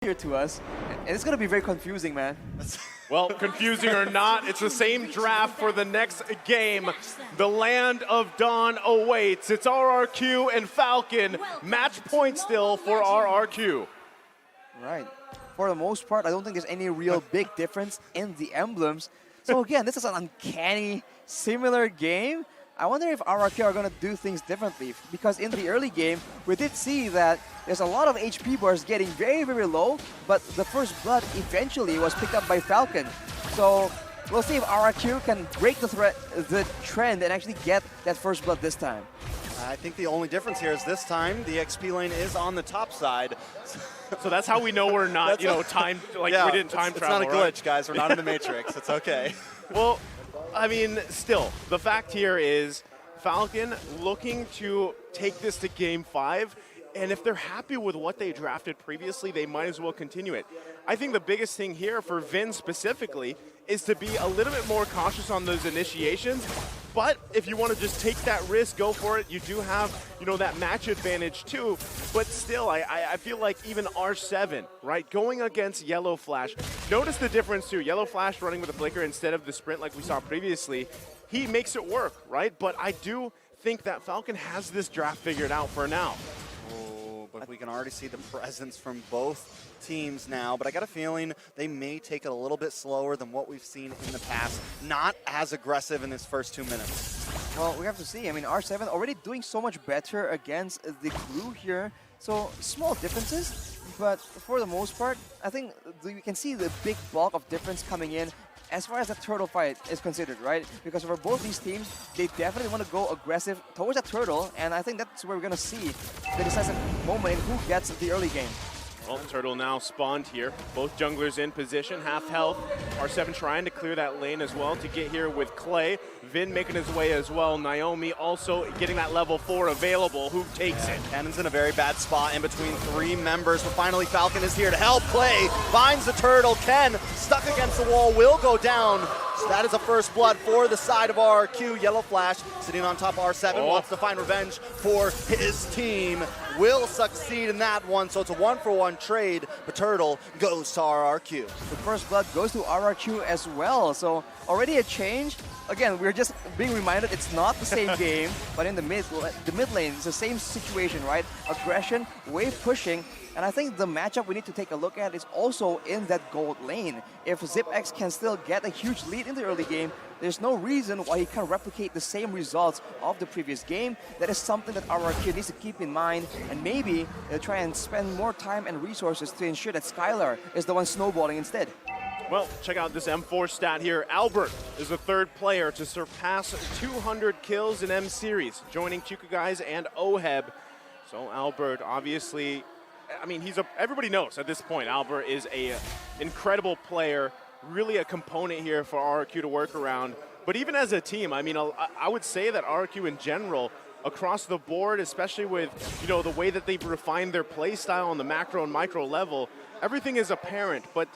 familiar to us, and it's gonna be very confusing, man. Well, confusing or not, it's the same draft for the next game. The Land of Dawn awaits. It's RRQ and Falcon. Match point still for RRQ. Right. For the most part, I don't think there's any real big difference in the emblems. So again, this is an uncanny, similar game. I wonder if RRQ are going to do things differently, because in the early game, we did see that there's a lot of HP bars getting very, very low, but the first blood eventually was picked up by Falcon. So we'll see if RRQ can break the trend and actually get that first blood this time. I think the only difference here is this time the XP lane is on the top side. So that's how we know we're not, you know, time, like yeah, we didn't time travel, It's not a glitch, right? guys. We're not in the Matrix. It's okay. Well, I mean, still, the fact here is Falcon looking to take this to Game 5, and if they're happy with what they drafted previously, they might as well continue it. I think the biggest thing here for Vin specifically is to be a little bit more cautious on those initiations, but if you want to just take that risk, go for it. You do have, you know, that match advantage too, but still, I feel like even R7, right, going against Yellow Flash, notice the difference too. Yellow Flash running with a flicker instead of the sprint like we saw previously, he makes it work, right? But I do think that Falcon has this draft figured out for now. Oh, but we can already see the presence from both teams now, but I got a feeling they may take it a little bit slower than what we've seen in the past. Not as aggressive in this first 2 minutes. Well, we have to see. I mean, R7 already doing so much better against the crew here. So small differences, but for the most part, I think we can see the big bulk of difference coming in as far as the turtle fight is considered, right? Because for both these teams, they definitely want to go aggressive towards that turtle, and I think that's where we're going to see the decisive moment in who gets the early game. Well, turtle now spawned here. Both junglers in position, half health. R7 trying to clear that lane as well to get here with Clay. Vin making his way as well. Naomi also getting that level 4 available. Who takes it? Cannon's in a very bad spot in between 3 members, but finally Falcon is here to help. Clay finds the turtle. Ken, stuck against the wall, will go down. So that is a first blood for the side of RRQ. Yellow Flash sitting on top of R7, wants to find revenge for his team. Will succeed in that one, so it's a 1-for-1 trade, but Turtle goes to RRQ. The first blood goes to RRQ as well, so already a change. Again, we're just being reminded it's not the same game, but in the mid lane, it's the same situation, right? Aggression, wave pushing, and I think the matchup we need to take a look at is also in that gold lane. If ZipX can still get a huge lead in the early game, there's no reason why he can't replicate the same results of the previous game. That is something that RRQ needs to keep in mind, and maybe try and spend more time and resources to ensure that Skylar is the one snowballing instead. Well, check out this M4 stat here. Albert is the 3rd player to surpass 200 kills in M Series, joining Chuka Guys and Oheb. So Albert, obviously, I mean, everybody knows at this point, Albert is a incredible player, really a component here for RRQ to work around. But even as a team, I mean, I would say that RRQ in general, across the board, especially with, you know, the way that they've refined their play style on the macro and micro level, everything is apparent. But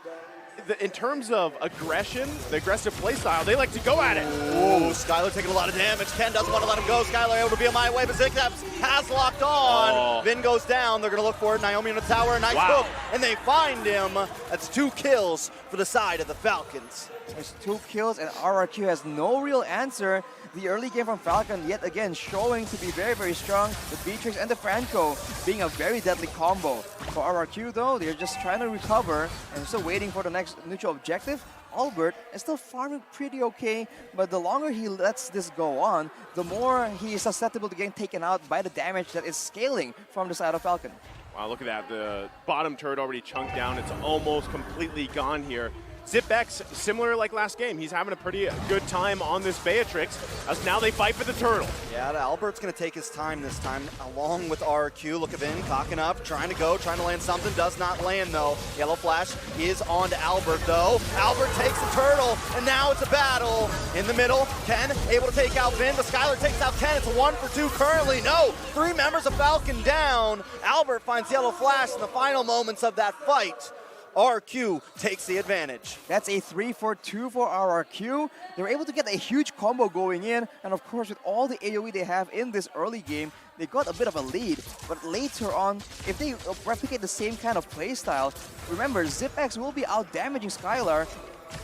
in terms of aggression, the aggressive play style, they like to go at it. Ooh, Skylar taking a lot of damage. Ken doesn't want to let him go. Skylar able to be on my way, but Zigzaps has locked on. Oh. Vin goes down. They're going to look for it. Naomi in the tower, nice hook, and they find him. That's 2 kills for the side of the Falcons. There's 2 kills, and RRQ has no real answer. The early game from Falcon, yet again, showing to be very, very strong. The Beatrix and the Franco being a very deadly combo. For RRQ, though, they're just trying to recover and still waiting for the next neutral objective. Albert is still farming pretty okay, but the longer he lets this go on, the more he is susceptible to getting taken out by the damage that is scaling from the side of Falcon. Wow, look at that. The bottom turret already chunked down. It's almost completely gone here. ZipX, similar like last game, he's having a pretty good time on this Beatrix, as now they fight for the turtle. Yeah, Albert's going to take his time this time, along with RRQ. Look at Vin, cocking up, trying to go, trying to land something, does not land though. Yellow Flash is on to Albert though. Albert takes the turtle, and now it's a battle. In the middle, Ken able to take out Vin, but Skylar takes out Ken. It's a 1-for-2 currently. No, 3 members of Falcon down. Albert finds Yellow Flash in the final moments of that fight. RRQ takes the advantage. That's a 3-4-2 for RRQ. They were able to get a huge combo going in, and of course with all the AoE they have in this early game, they got a bit of a lead. But later on, if they replicate the same kind of playstyle, remember, ZipX will be out-damaging Skylar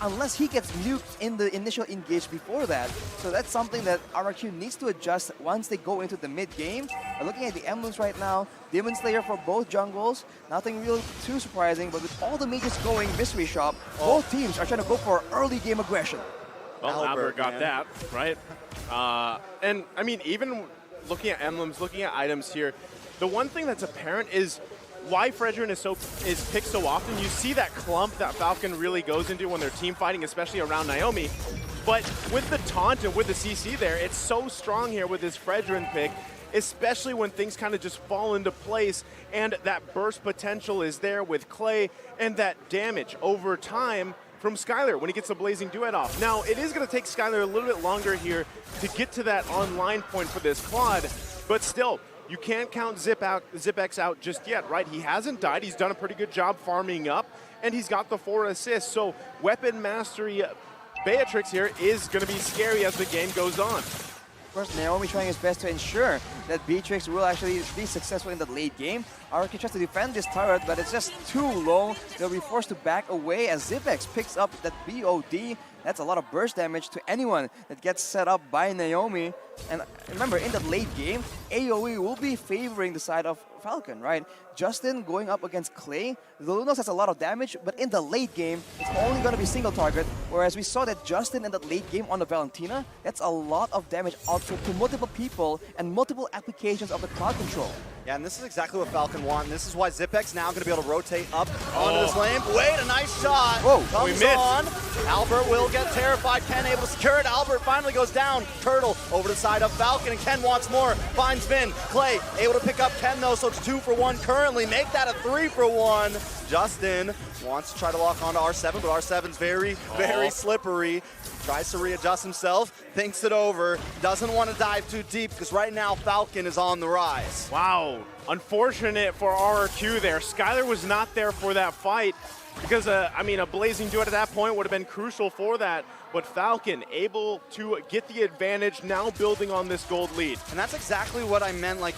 unless he gets nuked in the initial engage before that. So that's something that RRQ needs to adjust once they go into the mid-game. Looking at the emblems right now, Demon Slayer for both jungles, nothing real too surprising, but with all the mages going Mystery Shop, both teams are trying to go for early game aggression. Well, Albert got that, right? And I mean, even looking at emblems, looking at items here, the one thing that's apparent is why Fredrin is picked so often. You see that clump that Falcon really goes into when they're team fighting, especially around Naomi. But with the taunt and with the CC there, it's so strong here with this Fredrin pick, especially when things kind of just fall into place and that burst potential is there with Clay and that damage over time from Skylar when he gets the Blazing Duet off. Now, it is going to take Skylar a little bit longer here to get to that online point for this Claude, but still, you can't count ZipX out just yet, right? He hasn't died. He's done a pretty good job farming up, and he's got the 4 assists. So weapon mastery Beatrix here is going to be scary as the game goes on. Of course, Naomi trying his best to ensure that Beatrix will actually be successful in the late game. RRQ tries to defend this turret, but it's just too low. They'll be forced to back away as ZipX picks up that BOD. That's a lot of burst damage to anyone that gets set up by Naomi. And remember, in the late game, AoE will be favoring the side of Falcon, right? Justin going up against Clay, the Lunos has a lot of damage, but in the late game, it's only going to be single target, whereas we saw that Justin in that late game on the Valentina, that's a lot of damage output to multiple people and multiple applications of the crowd control. Yeah, and this is exactly what Falcon want, and this is why ZipX now going to be able to rotate up onto this lane. Wait, a nice shot. Whoa, comes on. Albert will get terrified. Ken able to secure it. Albert finally goes down. Turtle over to the side of Falcon, and Ken wants more. Finds Vin. Clay able to pick up Ken, though, so it's 2 for 1 currently. Make that a 3 for 1. Justin wants to try to lock onto R7, but R7's very slippery. Tries to readjust himself, thinks it over, doesn't want to dive too deep because right now Falcon is on the rise. Wow, unfortunate for RRQ there. Skylar was not there for that fight because, I mean, a Blazing Duet at that point would have been crucial for that. But Falcon able to get the advantage, now building on this gold lead. And that's exactly what I meant, like,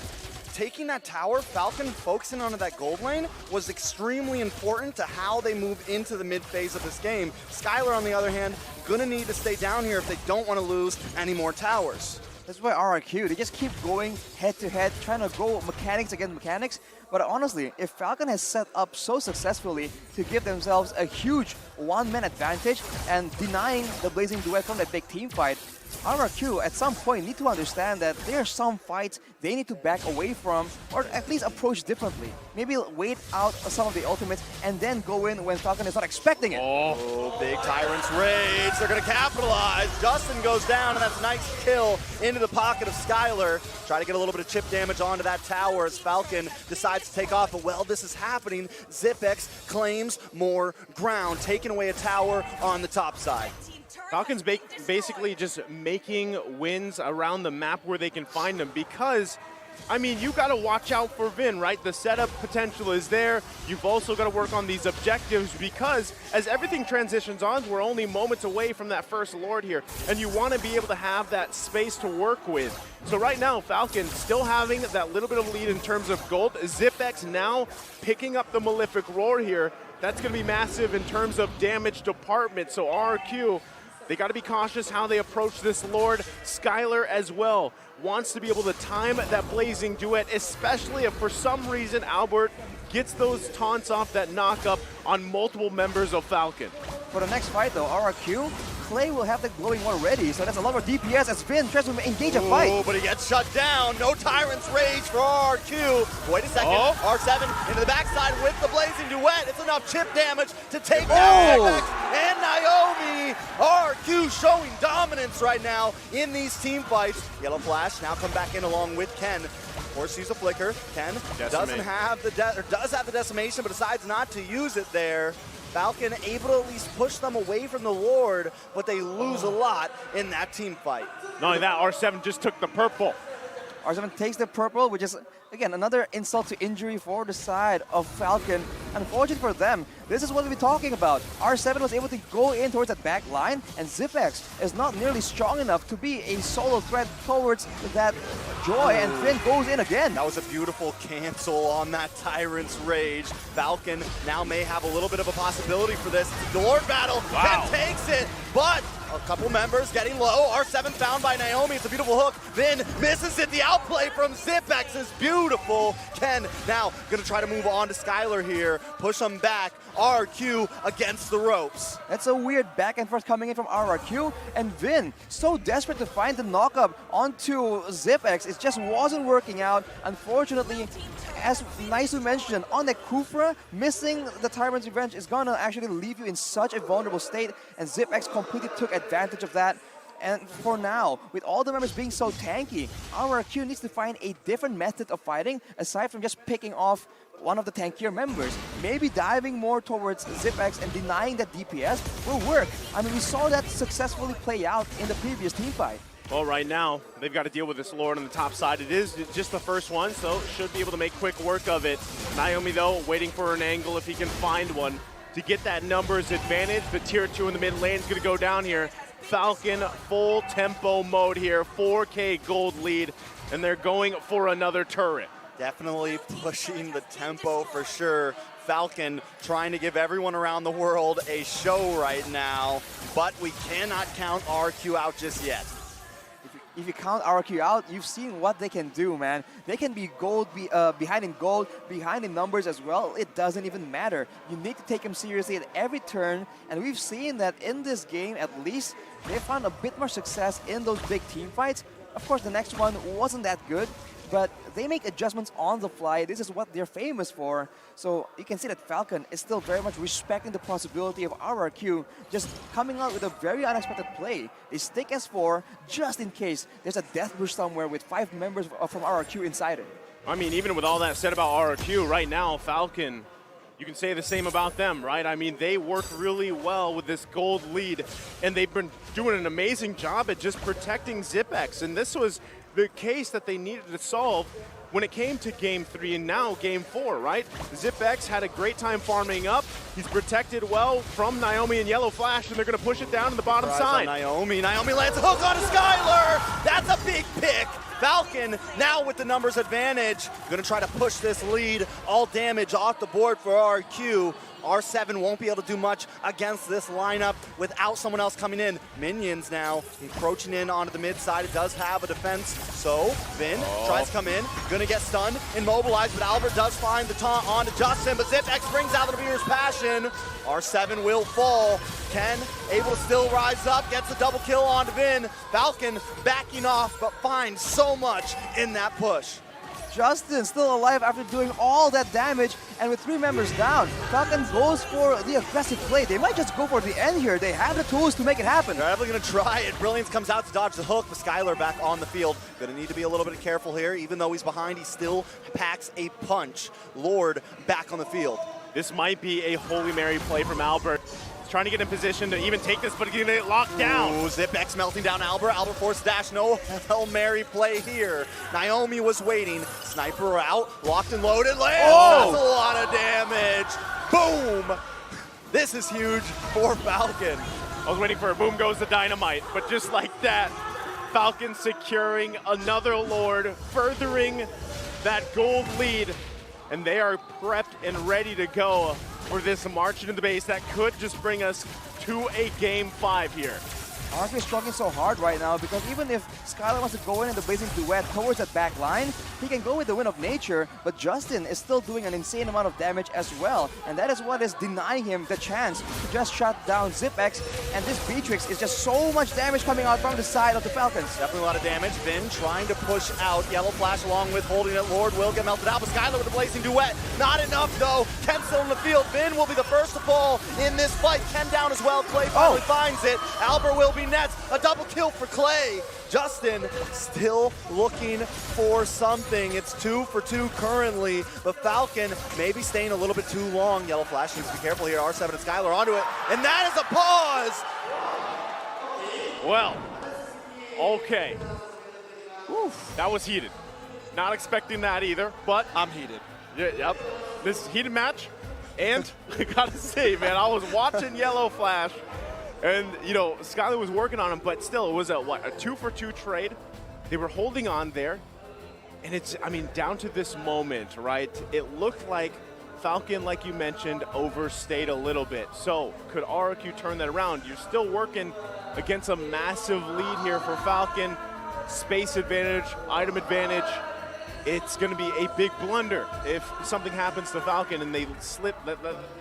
taking that tower, Falcon focusing onto that gold lane was extremely important to how they move into the mid phase of this game. Skylar, on the other hand, gonna need to stay down here if they don't want to lose any more towers. That's why RRQ, they just keep going head-to-head, trying to go mechanics against mechanics. But honestly, if Falcon has set up so successfully to give themselves a huge one-man advantage and denying the Blazing Duet from that big team fight, RRQ at some point need to understand that there are some fights they need to back away from or at least approach differently. Maybe wait out some of the ultimates and then go in when Falcon is not expecting it. Oh, big Tyrant's Rage. They're going to capitalize. Justin goes down, and that's a nice kill into the pocket of Skylar. Try to get a little bit of chip damage onto that tower as Falcon decides to take off. But while this is happening, ZipX claims more ground, taking away a tower on the top side. Falcon's basically just making wins around the map where they can find them because, I mean, you got to watch out for Vin, right? The setup potential is there. You've also got to work on these objectives because as everything transitions on, we're only moments away from that first Lord here, and you want to be able to have that space to work with. So right now, Falcon still having that little bit of lead in terms of gold. ZipX now picking up the Malefic Roar here. That's going to be massive in terms of damage department. So RRQ, they got to be cautious how they approach this Lord. Skylar as well wants to be able to time that Blazing Duet, especially if for some reason Albert gets those taunts off that knock up on multiple members of Falcon. For the next fight though, RRQ, Clay will have the glowing one ready, so that's a lot of DPS as Vin tries to engage a fight. Oh, but he gets shut down. No Tyrant's Rage for RRQ. Wait a second. R7 into the backside with the Blazing Duet. It's enough chip damage to take down ZipX and Naomi. RRQ showing dominance right now in these team fights. Yellow Flash now come back in along with Ken. Of course, use a flicker. Ken doesn't have the does have the decimation, but decides not to use it there. Falcon able to at least push them away from the Lord, but they lose a lot in that team fight. Not only that, R7 just took the purple. R7 takes the purple, which is again, another insult to injury for the side of Falcon. Unfortunately for them, this is what we've been talking about. R7 was able to go in towards that back line, and Zipex is not nearly strong enough to be a solo threat towards that Joy, and Finn goes in again. That was a beautiful cancel on that Tyrant's Rage. Falcon now may have a little bit of a possibility for this. It's a Lord battle. Wow. Ken takes it, but a couple members getting low. R7 found by Naomi. It's a beautiful hook. Vin misses it. The outplay from Zipex is beautiful. Ken now going to try to move on to Skylar here. Push him back. RRQ against the ropes. That's a weird back and forth coming in from RRQ, and Vin so desperate to find the knockup onto Zipex. It just wasn't working out. Unfortunately, as Naisu mentioned, on the Kufra, missing the Tyrant's Revenge is gonna actually leave you in such a vulnerable state, and Zipex completely took advantage of that. And for now, with all the members being so tanky, RRQ needs to find a different method of fighting aside from just picking off one of the tankier members. Maybe diving more towards Zipex and denying that DPS will work. I mean, we saw that successfully play out in the previous team fight. Well, right now, they've got to deal with this Lord on the top side. It is just the first one, so should be able to make quick work of it. Naomi, though, waiting for an angle if he can find one to get that numbers advantage. The tier 2 in the mid lane is going to go down here. Falcon full tempo mode here, 4K gold lead, and they're going for another turret. Definitely pushing the tempo for sure. Falcon trying to give everyone around the world a show right now, but we cannot count RQ out just yet. If you count RQ out, you've seen what they can do, man. They can be behind in gold, behind in numbers as well. It doesn't even matter. You need to take them seriously at every turn, and we've seen that in this game, at least, they found a bit more success in those big team fights. Of course, the next one wasn't that good, but they make adjustments on the fly. This is what they're famous for. So you can see that Falcon is still very much respecting the possibility of RRQ just coming out with a very unexpected play. They stick S4 just in case there's a death bush somewhere with 5 members from RRQ inside it. I mean, even with all that said about RRQ, right now, Falcon, you can say the same about them, right? I mean, they work really well with this gold lead, and they've been doing an amazing job at just protecting Zipex, and this was the case that they needed to solve when it came to Game 3 and now Game 4, right? Zipex had a great time farming up. He's protected well from Naomi and Yellow Flash, and they're going to push it down to the bottom side. Naomi lands a hook on a Skylar. That's a big pick. Falcon now with the numbers advantage. Going to try to push this lead. All damage off the board for RQ. R7 won't be able to do much against this lineup without someone else coming in. Minions now encroaching in onto the mid side. It does have a defense, so Vin tries to come in. Gonna get stunned, immobilized, but Albert does find the taunt onto Justin, but Zipex brings out the Beer's passion. R7 will fall. Ken able to still rise up, gets a double kill onto Vin. Falcon backing off, but finds so much in that push. Justin still alive after doing all that damage, and with 3 members down, Falcon goes for the aggressive play. They might just go for the end here. They have the tools to make it happen. They're definitely going to try it. Brilliance comes out to dodge the hook, but Skylar back on the field. Going to need to be a little bit careful here. Even though he's behind, he still packs a punch. Lord back on the field. This might be a Holy Mary play from Albert. Trying to get in position to even take this, but getting it locked down. Ooh, Zipex melting down Albert. Albert forced dash. No Hail Mary play here. Naomi was waiting. Sniper out. Locked and loaded. Lands. Oh! That's a lot of damage. Boom. This is huge for Falcon. I was waiting for a boom goes the dynamite, but just like that, Falcon securing another Lord, furthering that gold lead, and they are prepped and ready to go for this march into the base that could just bring us to a Game 5 here. RRQ is struggling so hard right now because even if Skylar wants to go in the blazing duet towards that back line, he can go with the Wind of Nature, but Justin is still doing an insane amount of damage as well, and that is what is denying him the chance to just shut down Zipex, and this Beatrix is just so much damage coming out from the side of the Falcons. Definitely a lot of damage. Vin trying to push out. Yellow Flash along with holding it. Lord will get melted out, but Skylar with the blazing duet. Not enough though. Ken still in the field. Vin will be the first to fall in this fight. Ken down as well. Clay finally finds it. Albert will be next. A double kill for Clay. Justin still looking for something. It's 2 for 2 currently, but Falcon maybe staying a little bit too long. Yellow Flash needs to be careful here. R7 and Skylar onto it, and that is a pause. Well, okay. Oof. That was heated. Not expecting that either, but I'm heated. yeah, yep. This heated match, and I gotta say, man, I was watching Yellow Flash, and you know, Skylar was working on him, but still, it was a 2-for-2 trade. They were holding on there, and it's, I mean, down to this moment, right? It looked like Falcon, like you mentioned, overstayed a little bit. So could RRQ turn that around? You're still working against a massive lead here for Falcon. Space advantage, item advantage. It's going to be a big blunder if something happens to Falcon and they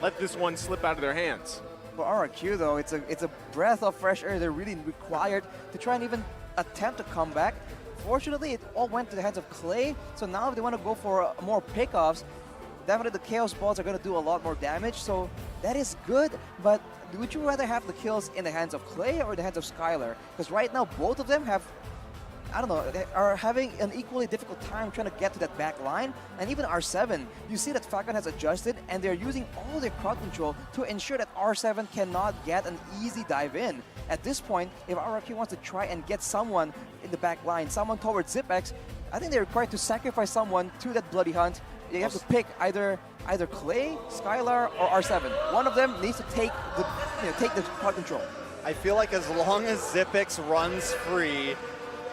let this one slip out of their hands. For RRQ though, it's a breath of fresh air they're really required to try and even attempt to come back. Fortunately, it all went to the hands of Clay, so now if they want to go for more pickoffs, definitely the Chaos Balls are going to do a lot more damage, so that is good, but would you rather have the kills in the hands of Clay or in the hands of Skylar? Because right now, both of them have, I don't know, they are having an equally difficult time trying to get to that back line. And even R7, you see that Falcon has adjusted and they're using all their crowd control to ensure that R7 cannot get an easy dive in. At this point, if RRQ wants to try and get someone in the back line, someone towards ZipX, I think they're required to sacrifice someone to that bloody hunt. They have to pick either Clay, Skylar, or R7. One of them needs to take the crowd control. I feel like as long as ZipX runs free,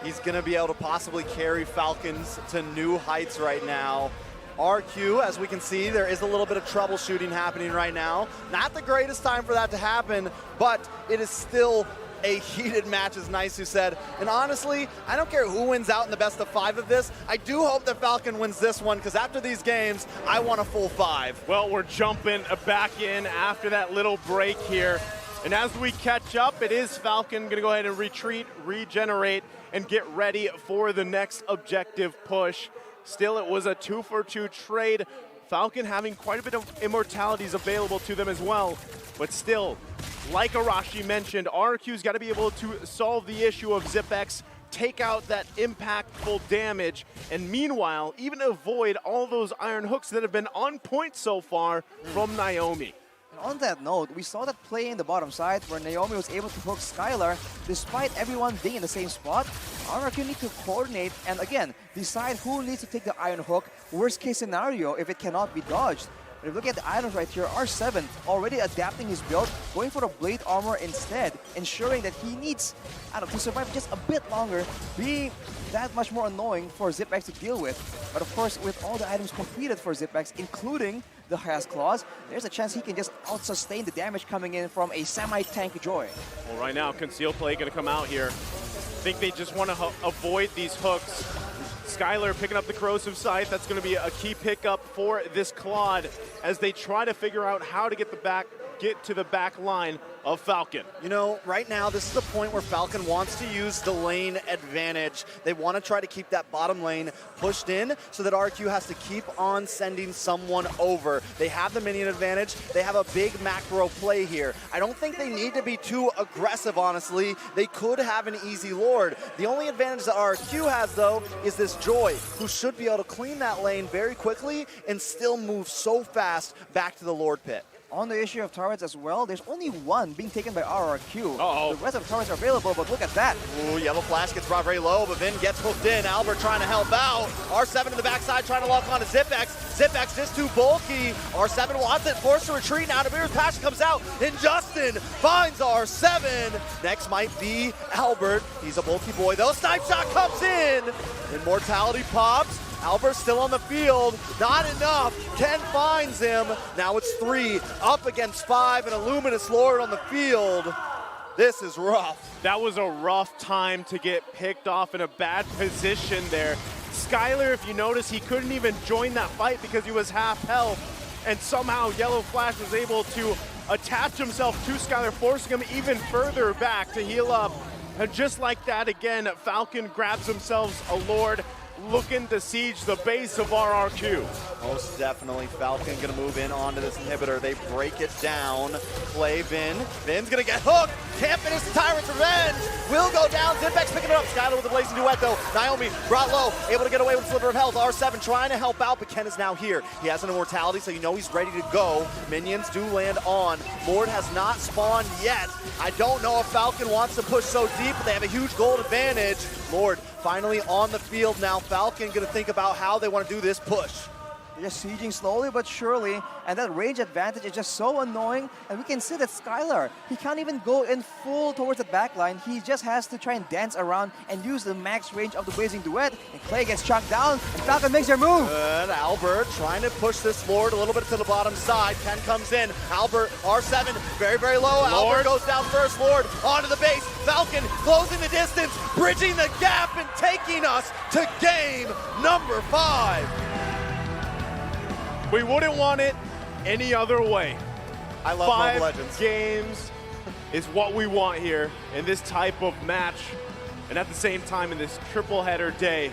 he's going to be able to possibly carry Falcons to new heights right now. RQ, as we can see, there is a little bit of troubleshooting happening right now. Not the greatest time for that to happen, but it is still a heated match, as Nice who said. And honestly, I don't care who wins out in the best of 5 of this. I do hope that Falcon wins this one, because after these games, I want a full 5. Well, we're jumping back in after that little break here. And as we catch up, it is Falcon going to go ahead and retreat, regenerate, and get ready for the next objective push. Still, it was a 2-for-2 trade. Falcon having quite a bit of immortalities available to them as well. But still, like Arashi mentioned, RRQ's got to be able to solve the issue of ZipX, take out that impactful damage, and meanwhile, even avoid all those iron hooks that have been on point so far from Naomi. On that note, we saw that play in the bottom side where Naomi was able to hook Skylar despite everyone being in the same spot. RRQ need to coordinate and again, decide who needs to take the iron hook. Worst case scenario if it cannot be dodged. But if you look at the items right here, R7 already adapting his build, going for the blade armor instead, ensuring that he needs, I don't know, to survive just a bit longer, being that much more annoying for ZipX to deal with. But of course, with all the items completed for ZipX, including the Has Claws, there's a chance he can just out-sustain the damage coming in from a semi-tank Joy. Well, right now, Conceal Play going to come out here. I think they just want to avoid these hooks. Skylar picking up the Corrosive Scythe. That's going to be a key pickup for this Claude as they try to figure out how to get to the back line of Falcon. You know, right now, this is the point where Falcon wants to use the lane advantage. They want to try to keep that bottom lane pushed in so that RQ has to keep on sending someone over. They have the minion advantage. They have a big macro play here. I don't think they need to be too aggressive, honestly. They could have an easy Lord. The only advantage that RQ has, though, is this Joy, who should be able to clean that lane very quickly and still move so fast back to the Lord pit. On the issue of turrets as well, there's only one being taken by RRQ. Uh-oh. The rest of the turrets are available, but look at that. Ooh, Yellow Flash gets brought very low, but Vin gets hooked in. Albert trying to help out. R7 in the backside trying to lock on to ZipX. ZipX just too bulky. R7 wants it, forced to retreat now. Namir's passion comes out, and Justin finds R7. Next might be Albert. He's a bulky boy, though. Snipe shot comes in. Immortality pops. Albert's still on the field, not enough. Ken finds him. Now it's 3 up against 5, and a Luminous Lord on the field. This is rough. That was a rough time to get picked off in a bad position there. Skylar, if you notice, he couldn't even join that fight because he was half health, and somehow Yellow Flash was able to attach himself to Skylar, forcing him even further back to heal up. And just like that, again, Falcon grabs themselves a Lord, looking to siege the base of RRQ. Most definitely, Falcon gonna move in onto this inhibitor. They break it down. Play Vin. Vin's gonna get hooked. Can't finish the Tyrant's Revenge. Will go down. ZipX picking it up. Skylar with the blazing duet though. Naomi brought low, able to get away with a sliver of health. R7 trying to help out, but Ken is now here. He has an immortality, so you know he's ready to go. Minions do land on. Lord has not spawned yet. I don't know if Falcon wants to push so deep, but they have a huge gold advantage. Lord finally on the field now. Falcon gonna think about how they want to do this push. They're just sieging slowly but surely, and that range advantage is just so annoying. And we can see that Skylar, he can't even go in full towards the back line. He just has to try and dance around and use the max range of the Blazing Duet. And Clay gets chunked down, and Falcon makes their move. And Albert trying to push this Lord a little bit to the bottom side. Ken comes in. Albert, R7, very, very low. Lord. Albert goes down first. Lord onto the base. Falcon closing the distance, bridging the gap, and taking us to game number 5. We wouldn't want it any other way. I love 5 Mobile Legends. games is what we want here in this type of match. And at the same time, in this triple header day,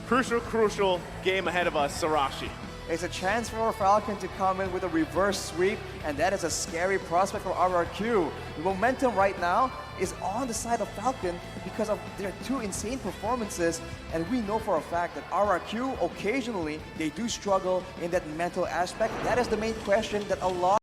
crucial game ahead of us, Sarashi. It's a chance for Falcon to come in with a reverse sweep, and that is a scary prospect for RRQ. The momentum right now is on the side of Falcon because of their 2 insane performances, and we know for a fact that RRQ, occasionally, they do struggle in that mental aspect. That is the main question that a lot